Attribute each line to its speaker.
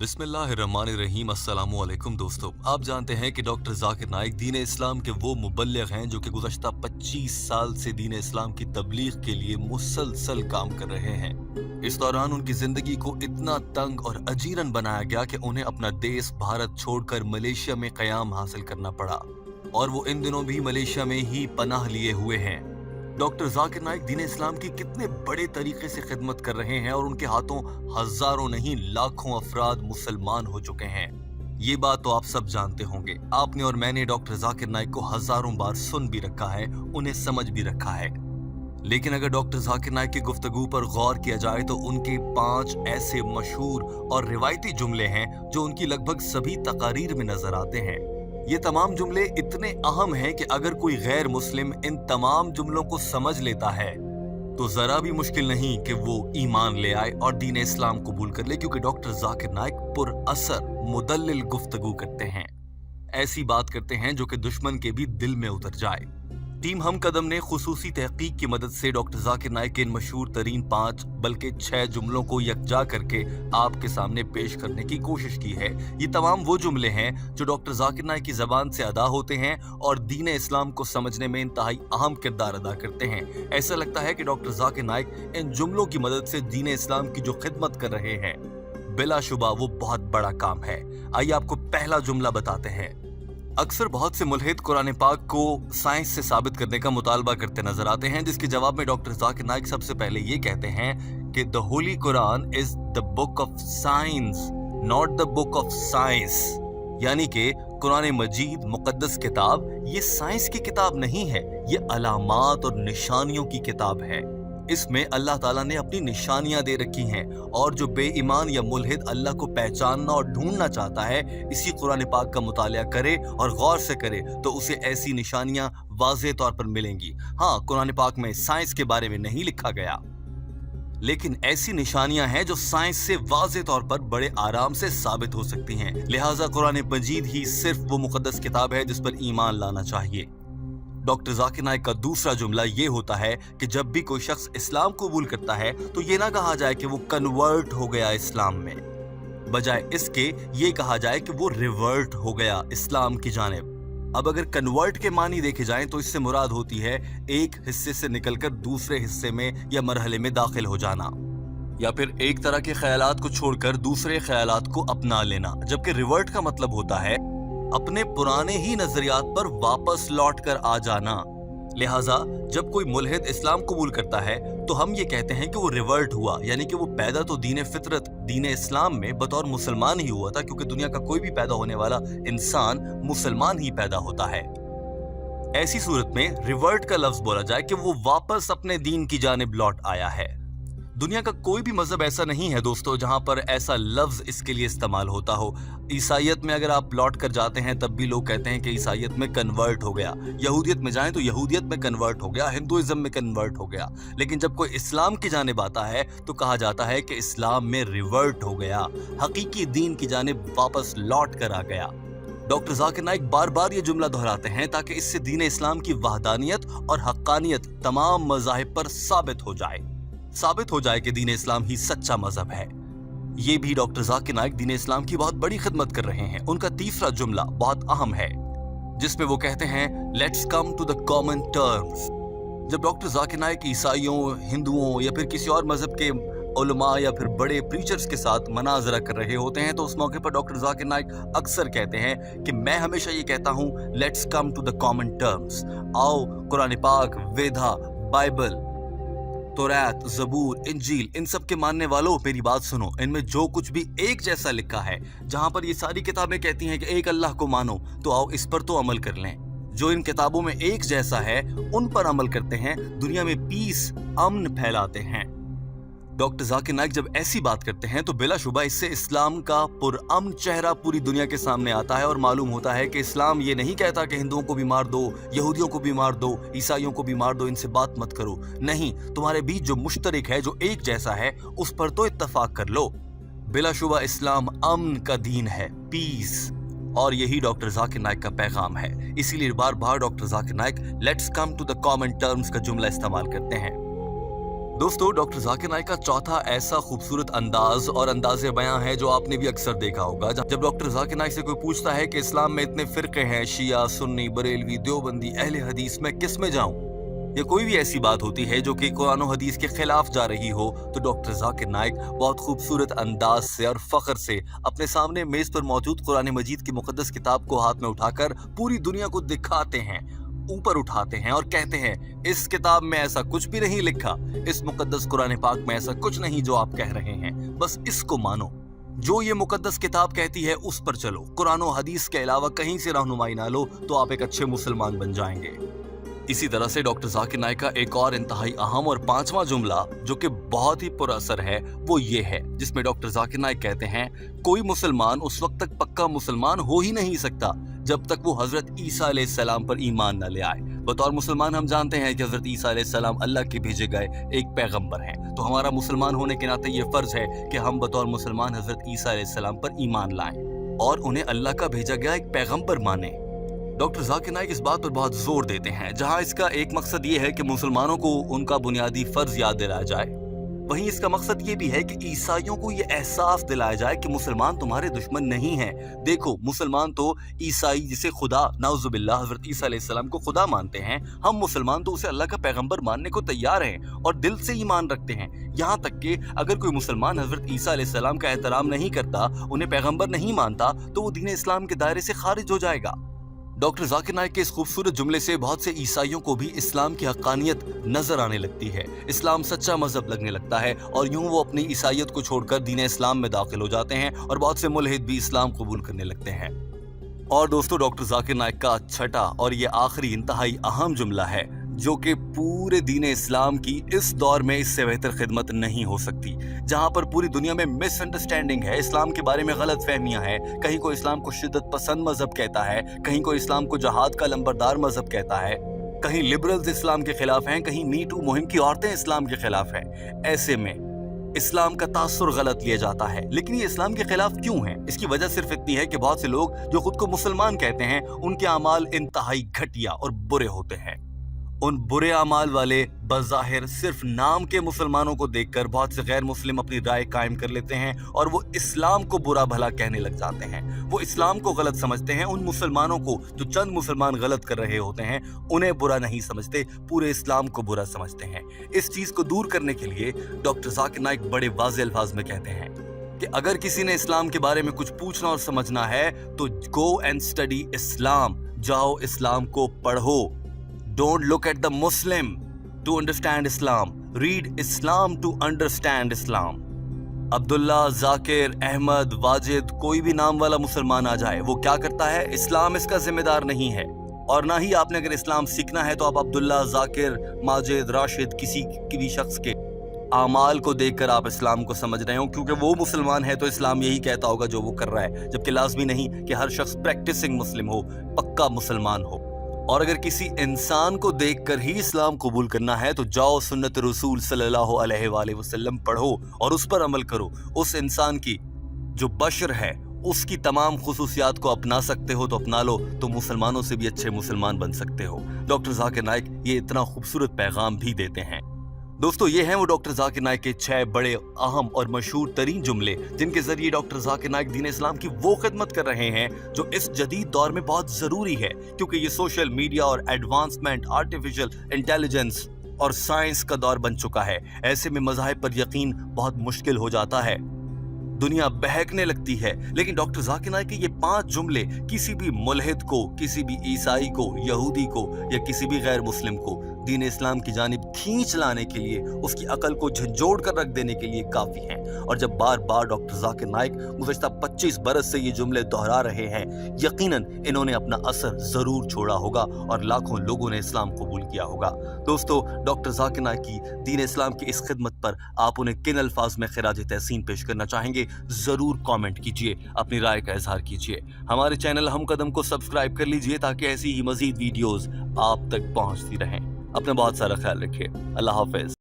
Speaker 1: बिस्मिल्लाहिर्रहमानिर्रहीम। अस्सलामु अलैकुम दोस्तों, आप जानते हैं कि डॉक्टर जाकिर नाइक दीन इस्लाम के वो मुबल्लिग हैं जो कि गुज़श्ता 25 साल से दीन इस्लाम की तबलीग के लिए मुसलसल काम कर रहे हैं। इस दौरान उनकी जिंदगी को इतना तंग और अजीरन बनाया गया कि उन्हें अपना देश भारत छोड़कर मलेशिया में क़याम हासिल करना पड़ा और वो इन दिनों भी मलेशिया में ही पनाह लिए हुए हैं। डॉक्टर जाकिर नाइक दीन इस्लाम की कितने बड़े तरीके से खिदमत कर रहे हैं और उनके हाथों हजारों नहीं लाखों अफराद मुसलमान हो चुके हैं। ये बात तो आप सब जानते होंगे। आपने और मैंने डॉक्टर जाकिर नाइक को हजारों बार सुन भी रखा है, उन्हें समझ भी रखा है। लेकिन अगर डॉक्टर जाकिर नाइक की गुफ्तगू पर गौर किया जाए तो उनके 5 ऐसे मशहूर और रिवायती जुमले हैं जो उनकी लगभग सभी तकारीर में नजर आते हैं। ये तमाम जुमले इतने अहम हैं कि अगर कोई गैर मुस्लिम इन तमाम जुमलों को समझ लेता है तो जरा भी मुश्किल नहीं कि वो ईमान ले आए और दीन इस्लाम कबूल कर ले, क्योंकि डॉक्टर जाकिर नाइक पुरअसर मुदल्लिल गुफ्तगू करते हैं। ऐसी बात करते हैं जो कि दुश्मन के भी दिल में उतर जाए। टीम हम कदम ने खुसूसी तहकीक की मदद से डॉक्टर जाकिर नाइक के इन मशहूर तरीन 5 बल्कि 6 जुमलों को यकजा करके आपके सामने पेश करने की कोशिश की है। ये तमाम वो जुमले हैं जो डॉक्टर जाकिर नाइक की जबान से अदा होते हैं और दीन इस्लाम को समझने में इंतहाई अहम किरदार अदा करते हैं। ऐसा लगता है कि डॉक्टर जाकिर नाइक इन जुमलों की मदद से दीन इस्लाम की जो खिदमत कर रहे हैं बिलाशुबा वो बहुत बड़ा काम है। आइए आपको पहला जुमला बताते हैं। अक्सर बहुत से मुल्हिद कुरान पाक को साइंस से साबित करने का मुतालबा करते नजर आते हैं, जिसके जवाब में डॉक्टर जाकिर नाइक सबसे पहले ये कहते हैं कि the Holi Quran is the book of science not the book of science. यानी कि कुरान मजीद मुकद्दस किताब ये साइंस की किताब नहीं है, ये अलामात और निशानियों की किताब है। इसमें अल्लाह ताला ने अपनी निशानियां दे रखी हैं और जो बेईमान या मुल्हिद अल्लाह को पहचानना और ढूंढना चाहता है इसी कुरान पाक का मुतालिया करे और गौर से करे तो उसे ऐसी निशानियां वाज़ेह तौर पर मिलेंगी। हाँ, कुरान पाक में साइंस के बारे में नहीं लिखा गया, लेकिन ऐसी निशानियां हैं जो साइंस से वाज़ेह तौर पर बड़े आराम से साबित हो सकती हैं। लिहाजा कुरान मजीद ही सिर्फ वो मुकद्दस किताब है जिस पर ईमान लाना चाहिए। डॉक्टर जाकिर नाइक का दूसरा जुमला ये होता है कि जब भी कोई शख्स इस्लाम कबूल करता है तो ये ना कहा जाए कि वो कन्वर्ट हो गया इस्लाम में, बजाय इसके ये कहा जाए कि वो रिवर्ट हो गया इस्लाम की जानिब। अब अगर कन्वर्ट के मानी देखे जाएं तो इससे मुराद होती है एक हिस्से से निकलकर दूसरे हिस्से में या मरहले में दाखिल हो जाना, या फिर एक तरह के ख्यालात को छोड़कर दूसरे ख्यालात को अपना लेना। जबकि रिवर्ट का मतलब होता है अपने पुराने ही नजरियात पर वापस लौट कर आ जाना। लिहाजा जब कोई मुल्हिद इस्लाम कबूल करता है तो हम ये कहते हैं कि वो रिवर्ट हुआ, यानी कि वो पैदा तो दीन फितरत दीन इस्लाम में बतौर मुसलमान ही हुआ था, क्योंकि दुनिया का कोई भी पैदा होने वाला इंसान मुसलमान ही पैदा होता है। ऐसी सूरत में रिवर्ट का लफ्ज बोला जाए कि वो वापस अपने दीन की जानिब लौट आया है। दुनिया का कोई भी मजहब ऐसा नहीं है दोस्तों जहां पर ऐसा लफ्ज इसके लिए इस्तेमाल होता हो। ईसाइयत में अगर आप लौट कर जाते हैं तब भी लोग कहते हैं कि ईसाइयत में कन्वर्ट हो गया, यहूदियत में जाएं तो यहूदियत में कन्वर्ट हो गया, हिंदुइज्म में कन्वर्ट हो गया। लेकिन जब कोई इस्लाम की जानिब आता है तो कहा जाता है कि इस्लाम में रिवर्ट हो गया, हकीकी दीन की जानिब वापस लौट कर आ गया। डॉक्टर जाकिर नाइक बार बार ये जुमला दोहराते हैं ताकि इससे दीन इस्लाम की वहदानियत और हक्कानियत तमाम मज़ाहिब पर साबित हो जाए कि दीन इस्लाम ही सच्चा मजहब है। ये भी डॉक्टर जाकिर नाइक दीन इस्लाम की बहुत बड़ी खिदमत कर रहे हैं। उनका तीसरा जुमला बहुत अहम है जिसमें वो कहते हैं let's come to the common terms. जब डॉक्टर जाकिर नाइक ईसाइयों, हिंदुओं या फिर किसी और मजहब के उलमा या फिर बड़े प्रीचर्स के साथ मनाजरा कर रहे होते हैं तो उस मौके पर डॉक्टर जाकिर नाइक अक्सर कहते हैं कि मैं हमेशा ये कहता हूँ let's come to the common terms. आओ कुरान पाक, वेदा, बाइबल, तौरात, ज़बूर, इंजील, इन सब के मानने वालों मेरी बात सुनो। इनमें जो कुछ भी एक जैसा लिखा है, जहां पर ये सारी किताबें कहती हैं कि एक अल्लाह को मानो, तो आओ इस पर तो अमल कर लें। जो इन किताबों में एक जैसा है उन पर अमल करते हैं, दुनिया में पीस, अमन फैलाते हैं। डॉक्टर जाकिर नाइक जब ऐसी बात करते हैं तो बिलाशुबा इससे इस्लाम का पुरअमन चेहरा पूरी दुनिया के सामने आता है और मालूम होता है कि इस्लाम ये नहीं कहता कि हिंदुओं को भी मार दो, यहूदियों को भी मार दो, ईसाइयों को भी मार दो, इनसे बात मत करो। नहीं, तुम्हारे बीच जो मुश्तरक है, जो एक जैसा है, उस पर तो इत्तफाक कर लो। बिलाशुबा इस्लाम अमन का दीन है, पीस, और यही डॉक्टर जाकिर नाइक का पैगाम है। इसीलिए बार बार doctor Zakir Naik let's come to the common terms का जुमला इस्तेमाल करते हैं। दोस्तों, डॉक्टर जाकिर नाइक का चौथा ऐसा खूबसूरत अंदाज और अंदाज़ बयां है जो आपने भी अक्सर देखा होगा। जब डॉक्टर जाकिर नाइक से कोई पूछता है कि इस्लाम में इतने फिरके हैं, शिया, सुन्नी, बरेलवी, देवबंदी, अहले हदीस, मैं किस में जाऊं? या कोई भी ऐसी बात होती है जो कि कुरान और हदीस के खिलाफ जा रही हो, तो डॉक्टर जाकिर नाइक बहुत खूबसूरत अंदाज से और फख्र से अपने सामने मेज पर मौजूद कुरान मजीद की मुकद्दस किताब को हाथ में उठाकर पूरी दुनिया को दिखाते हैं, ऊपर उठाते हैं और कहते हैं, इस किताब में ऐसा कुछ भी नहीं लिखा, इस मुकद्दस कुरान पाक में ऐसा कुछ नहीं जो आप कह रहे हैं, बस इसको मानो। जो ये मुकद्दस किताब कहती है उस पर चलो, कुरान और हदीस के अलावा कहीं से रहनुमाई ना लो, तो आप एक अच्छे मुसलमान बन जाएंगे। इसी तरह से डॉक्टर जाकिर नाइक का एक और इंतहाई अहम और पांचवा जुमला जो कि बहुत ही पुरअसर है, वो ये है, जिसमें डॉक्टर जाकिर नाइक कहते हैं, कोई मुसलमान उस वक्त तक पक्का मुसलमान हो ही नहीं सकता जब तक वो हजरत ईसा अलैहिस्सलाम पर ईमान न ले आए। बतौर मुसलमान हम जानते हैं कि हजरत ईसा अलैहिस्सलाम अल्लाह के भेजे गए एक पैगंबर हैं, तो हमारा मुसलमान होने के नाते ये फर्ज है कि हम बतौर मुसलमान हजरत ईसा अलैहिस्सलाम पर ईमान लाएं और उन्हें अल्लाह का भेजा गया एक पैगंबर माने। डॉक्टर जाकिर नाइक इस बात पर बहुत जोर देते हैं, जहां इसका एक मकसद ये है कि मुसलमानों को उनका बुनियादी फर्ज याद दिलाया जाए, वहीं इसका मकसद ये भी है कि ईसाइयों को ये एहसास दिलाया जाए कि मुसलमान तुम्हारे दुश्मन नहीं हैं। देखो, मुसलमान तो ईसाई जिसे खुदा नाउजुबिल्लाह हजरत ईसा अलैहिस्सलाम को खुदा मानते हैं, हम मुसलमान तो उसे अल्लाह का पैगंबर मानने को तैयार हैं और दिल से ईमान रखते हैं। यहाँ तक कि अगर कोई मुसलमान हजरत ईसा अलैहिस्सलाम का एहतराम नहीं करता, उन्हें पैगंबर नहीं मानता, तो वो दीन इस्लाम के दायरे से खारिज हो जाएगा। डॉक्टर जाकिर नाइक के इस खूबसूरत जुमले से बहुत से ईसाइयों को भी इस्लाम की हक्कानियत नजर आने लगती है, इस्लाम सच्चा मजहब लगने लगता है और यूं वो अपनी ईसाइयत को छोड़कर दीन इस्लाम में दाखिल हो जाते हैं और बहुत से मुल्हिद भी इस्लाम कबूल करने लगते हैं। और दोस्तों, डॉक्टर जाकिर नाइक का छठा और ये आखिरी इंतहाई अहम जुमला है जो कि पूरे दीन इस्लाम की इस दौर में इससे बेहतर खिदमत नहीं हो सकती, जहां पर पूरी दुनिया में मिसअंडरस्टैंडिंग है, इस्लाम के बारे में गलत फहमियां हैं। कहीं कोई इस्लाम को शिद्दत पसंद मजहब कहता है, कहीं कोई इस्लाम को जहाद का लंबरदार मजहब कहता है, कहीं लिबरल्स इस्लाम के खिलाफ हैं, कहीं मी टू मुहिम की औरतें इस्लाम के खिलाफ हैं। ऐसे में इस्लाम का तासुर गलत लिया जाता है, लेकिन ये इस्लाम के खिलाफ क्यों है? इसकी वजह सिर्फ इतनी है कि बहुत से लोग जो खुद को मुसलमान कहते हैं, उनके अमाल इंतहाई घटिया और बुरे होते हैं। उन बुरे अमाल वाले बज़ाहिर सिर्फ नाम के मुसलमानों को देखकर बहुत से गैर मुस्लिम अपनी राय कायम कर लेते हैं और वो इस्लाम को बुरा भला कहने लग जाते हैं। वो इस्लाम को गलत समझते हैं, उन मुसलमानों को जो चंद मुसलमान गलत कर रहे होते हैं उन्हें बुरा नहीं समझते, पूरे इस्लाम को बुरा समझते हैं। इस चीज को दूर करने के लिए डॉक्टर जाकिर नाइक बड़े वाज़ेह अल्फाज में कहते हैं कि अगर किसी ने इस्लाम के बारे में कुछ पूछना और समझना है तो गो एंड स्टडी इस्लाम, जाओ इस्लाम को पढ़ो। Don't look at the Muslim to understand Islam. Read Islam to understand Islam. Abdullah, Zakir, Ahmad, Wajid, कोई भी नाम वाला मुसलमान आ जाए, वो क्या करता है? इस्लाम इसका जिम्मेदार नहीं है। और ना ही आपने अगर इस्लाम सीखना है तो आप अब्दुल्ला, जाकिर, माजिद, राशिद, किसी भी शख्स के आमाल को देखकर आप इस्लाम को समझ रहे हो, क्योंकि वो मुसलमान है तो इस्लाम यही कहता होगा जो वो कर रहा है, जबकि लाजमी नहीं कि हर शख्स प्रैक्टिसिंग मुस्लिम हो, पक्का मुसलमान हो। और अगर किसी इंसान को देखकर ही इस्लाम कबूल करना है तो जाओ सुन्नत रसूल सल्लल्लाहु अलैहि वसल्लम पढ़ो और उस पर अमल करो। उस इंसान की जो बशर है उसकी तमाम खुसूसियात को अपना सकते हो तो अपना लो, तो मुसलमानों से भी अच्छे मुसलमान बन सकते हो। डॉक्टर जाकिर नाइक ये इतना खूबसूरत पैगाम भी देते हैं। दोस्तों, ये हैं वो डॉक्टर जाकिर नाइक के 6 बड़े अहम और मशहूर तरीन जुमले, जिनके जरिए डॉक्टर जाकिर नाइक दीन इस्लाम की वो खिदमत कर रहे हैं जो इस जदीद दौर में बहुत जरूरी है, क्योंकि ये सोशल मीडिया और एडवांसमेंट, आर्टिफिशियल इंटेलिजेंस और साइंस का दौर बन चुका है। ऐसे में मज़ाहिब पर यकीन बहुत मुश्किल हो जाता है, दुनिया बहकने लगती है। लेकिन डॉक्टर जाकिर नाइक के ये 5 जुमले किसी भी मुल्हिद को, किसी भी ईसाई को, यहूदी को या किसी भी गैर मुस्लिम को दीन इस्लाम की जानिब खींच लाने के लिए, उसकी अकल को झंझोड़ कर रख देने के लिए काफ़ी हैं। और जब बार बार डॉक्टर जाकिर नाइक गुज़श्ता 25 बरस से ये जुमले दोहरा रहे हैं, यकीनन इन्होंने अपना असर ज़रूर छोड़ा होगा और लाखों लोगों ने इस्लाम कबूल किया होगा। दोस्तों, डॉक्टर जाकिर नाइक की दीन इस्लाम की इस खिदमत पर आप उन्हें किन अल्फाज में खिराज तहसीन पेश करना चाहेंगे, ज़रूर कमेंट कीजिए, अपनी राय का इजहार कीजिए। हमारे चैनल हम कदम को सब्सक्राइब कर लीजिए ताकि ऐसी ही मज़ीद वीडियोज़ आप तक पहुँचती रहें। अपना बहुत सारा ख्याल रखिए। अल्लाह हाफ़िज़।